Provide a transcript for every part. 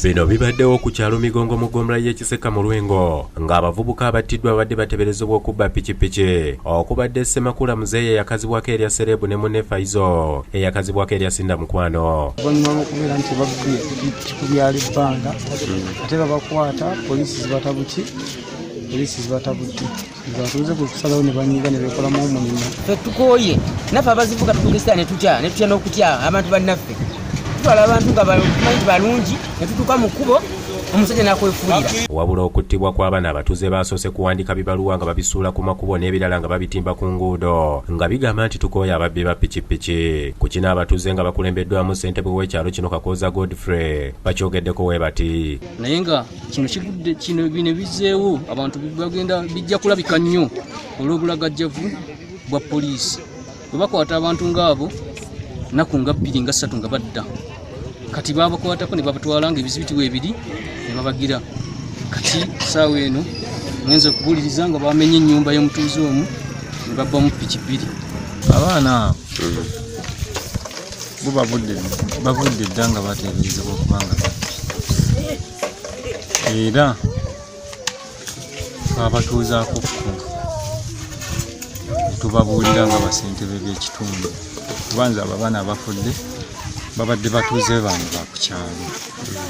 Bino bibaddewo ku kyalo Migongo mu Ggombolola y'e Kiseka mu Lwengo ng'abavubuka abattiddwa babadde bateeberezebwa okubba pikipiki okubadde Ssemakula Muzeeyi eyakazibwako erya Serebu ne munne Faizo eyakazibwako erya Sinda Mukwano. Oluvannyuma lw'okubeera nti babbye kikubyala ebbanga ate babakwata poliisi zibatabudde batuuze ku kusalawo ne banyiiga ne beekolamu omulimu. Ffe tukooye naffe abazivuga tutuukisa ne tutya n'okutya abantu bannaffe tutwala abantu nga tumanyi balungi ne tutuuka mu kkubo omusajja n'akwefuulira. Wabula okuttibwa kw'abaana abatuuze baasoose kuwandiika bibaluwa nga babisuula ku makubo n'ebirala nga babitimba ku nguudo nga bigamba nti tukooye ababbi ba pikipiki. Ku kino abatuuze nga bakulembeddwamu ssentebe w'ekyalo kino Kakooza Godfrey bakyogeddeko we bati. Naye nga kino bino bizzeewo abantu bijja kulabika nnyo olw'obulagajjavu bwa poliisi. Bwe bakwata abantu ng'abo nnaku nga 2 nga 3 nga badda kati babakwatako ne babatwala ng'ebizibiti weebiri ne babagira. Kati saawa eno ngenza okubuuliriza nga bamenye ennyumba y'omutuuze omu ne babbamu piki 2. Abaana bo bavudde dda nga bateeberezebwa okubanga era babatuuzaako tubabuulira nga basentebe b'ekitundu kubanza abo abaana abafudde babadde batuuze bantu ba ku kyalo.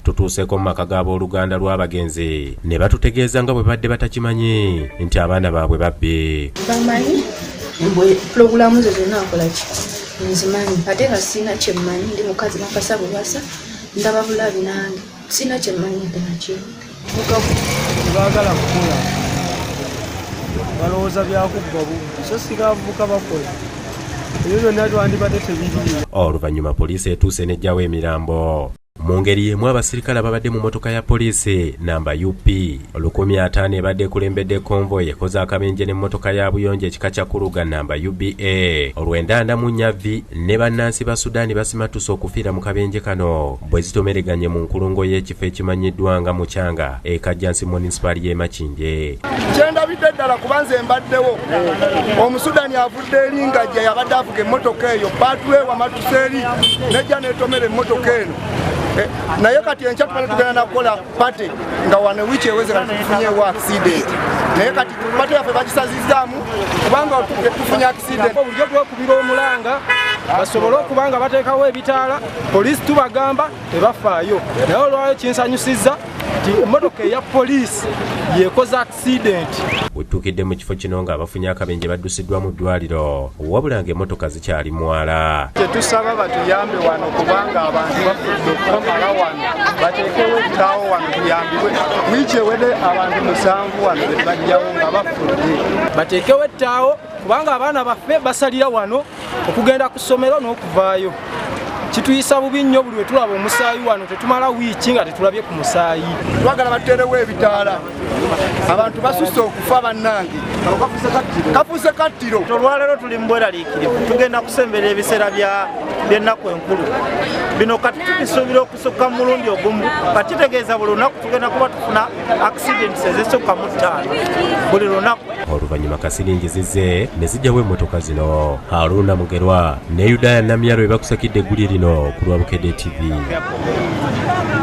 Tutuuseeko mu maka g'abooluganda lw'abagenzi ne batutegeeza nga bwe badde batakimanyi nti abaana baabwe babbe. Bamanyi pulogulaamu zo zonna akola ki nzimanyi ate nga sirina kyemmanyi ndi mukazi nakasa bubasa ndaba bulabi nange sirina kyemmanyi ate nakyo. Baagala kukola balowooza byakubba bubi so sigavubuka bakola ebyo byonna twandibadde tebiriyo. Oluvannyuma poliisi etuuse n'eggyawo emirambo. Mu ngeri y'emu abasirikale ababadde mu motoka ya poliisi namba UP 1500 ebadde ekulembedde konvoyi ekoze akabenje n'emmotoka ya buyonjo ekika kya Kuluga namba UBA olw'endanda mu Nyavi ne bannansi ba Sudaani basimatuse okufiira mu kabenje kano bwe zitomereganye mu nkulungo y'ekifo ekimanyiddwa nga Mukyanga ekajjansi munisipaali y'e Makindye. Kyendabidde ddala kubanze mbaddewo Omusudaani avudde eri ngajja yabadde avuga emmotoka eyo Pathway Matuseeri nejja n'etomera emmotoka eno. Naye kati enkya tubadde tugenda nakukola pate nga wano wiiki eweze nga tufunyeewo accident. Naye kati pate yaffe bagisazizaamu kubanga tufunye accident. Obulijjo bwekubira omulanga basobole okubanga bateekawo ebitaala poliisi tubagamba tebafaayo. Naye olwayo kinsanyusizza nti emmotoka eya poliisi yeekoze accident. Wetuukidde mu kifo kino ng'abafunye akabenje baddusiddwa mu ddwaliro wabula ng'emmotoka zikyali mwala. Tusaba batuyambe wano kubanga abantu bafudde okumala wano bateekewo ettaawo wano tuyambibwe. Wiiki ewedde abantu 7 wano bajjawo nga bafudde. Bateekewo ettaawo kubanga abaana baffe basalira wano okugenda ku ssomero n'okuvaayo. Kituyisa bubi nnyo buli we tulaba omusaayi wano tetumala wiiki nga tetulabye ku musaayi. Twagala batterewo ebitaala abantu basusse okufa bannange kafuuse kattiro. Olwaleero tuli mu bweraliikirivu tugenda kusembera ebiseera by'ennaku enkulu bino kati tukisuubira okusukka mu mulundi ogumu kati kitegeeza buli lunaku tugenda kuba tufuna accidents ezisukka mu 5 buli lunaku. Oluvannyuma kasiringi zizze ne zijjawo emmotoka zino. Haruna Mugerwa ne Yudaya Namyalo be bakusakidde eggulire lino ku Lwabukedde TV.